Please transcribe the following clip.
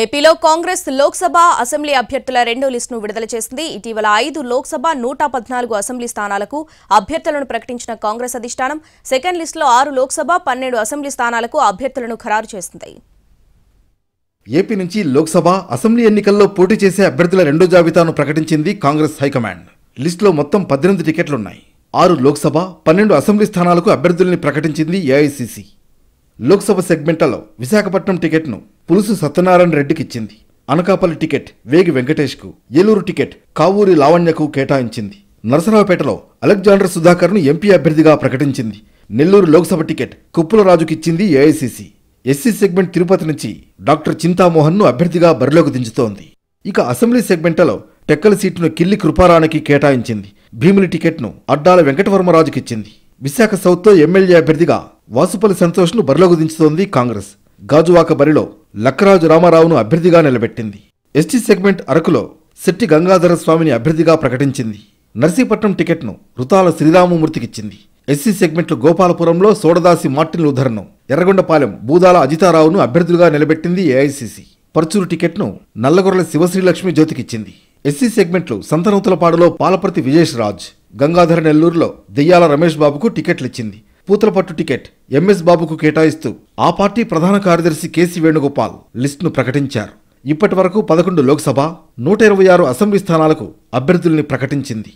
ఏపీలో కాంగ్రెస్ లోక్సభ అసెంబ్లీ అభ్యర్థుల రెండో లిస్టును విడుదల చేసింది. ఇటీవల 5 లోక్సభ 114 అసెంబ్లీ స్థానాలకు అభ్యర్థులను ప్రకటించిన కాంగ్రెస్ అధిష్టానం సెకండ్ లిస్టులో 6 లోక్సభ 12 అసెంబ్లీ స్థానాలకు అభ్యర్థులను ఖరారు చేసింది. ఏపీ నుంచి లోక్సభ అసెంబ్లీ ఎన్నికల్లో పోటీ చేసే అభ్యర్థుల రెండో జాబితాను ప్రకటించింది కాంగ్రెస్ హైకమాండ్. లిస్టులో మొత్తం 18 టికెట్లున్నాయి. 6 లోక్సభ 12 అసెంబ్లీ స్థానాలకు అభ్యర్థుల్ని ప్రకటించింది ఏఐసీసీ. లోక్సభ సెగ్మెంట్లలో విశాఖపట్నం టికెట్ను పులుసు సత్యనారాయణ రెడ్డికి ఇచ్చింది. అనకాపల్లి టికెట్ వేగి వెంకటేష్కు, ఏలూరు టికెట్ కావూరి లావణ్యకు కేటాయించింది. నరసరావుపేటలో అలెగ్జాండర్ సుధాకర్ను ఎంపీ అభ్యర్థిగా ప్రకటించింది. నెల్లూరు లోక్సభ టికెట్ కుప్పులరాజుకిచ్చింది ఏఐసీసీ. ఎస్సీ సెగ్మెంట్ తిరుపతి నుంచి డాక్టర్ చింతామోహన్ను అభ్యర్థిగా బరిలోకి దించుతోంది. ఇక అసెంబ్లీ సెగ్మెంట్లలో టెక్కల సీటును కిల్లి కృపారానికి కేటాయించింది. భీమిలి టికెట్ను అడ్డాల వెంకటవర్మరాజుకిచ్చింది. విశాఖ సౌత్లో ఎమ్మెల్యే అభ్యర్థిగా వాసుపల్లి సంతోష్ను బరిలోకి దించుతోంది కాంగ్రెస్. గాజువాక బరిలో లక్కరాజు రామారావును అభ్యర్థిగా నిలబెట్టింది. ఎస్టీ సెగ్మెంట్ అరకులో శెట్టి గంగాధర స్వామిని అభ్యర్థిగా ప్రకటించింది. నర్సీపట్నం టికెట్ను రుతాల శ్రీరామమూర్తికిచ్చింది. ఎస్సీ సెగ్మెంట్లు గోపాలపురంలో సోడదాసి మార్టిన్ లూథర్ను, ఎర్రగొండపాలెం బూదాల అజితారావును అభ్యర్థులుగా నిలబెట్టింది ఏఐసీసీ. పర్చూరు టికెట్ను నల్లగొర్ల శివశ్రీలక్ష్మి జ్యోతికిచ్చింది. ఎస్సీ సెగ్మెంట్లు సంతనూతలపాడులో పాలపర్తి విజేష్ రాజ్, గంగాధర నెల్లూరులో దెయ్యాల రమేష్ బాబుకు టికెట్లిచ్చింది. పూతలపట్టు టికెట్ ఎంఎస్ బాబుకు కేటాయిస్తూ ఆ పార్టీ ప్రధాన కార్యదర్శి కేసీ వేణుగోపాల్ లిస్టును ప్రకటించారు. ఇప్పటి వరకు 11 లోక్సభ 126 అసెంబ్లీ స్థానాలకు అభ్యర్థుల్ని ప్రకటించింది.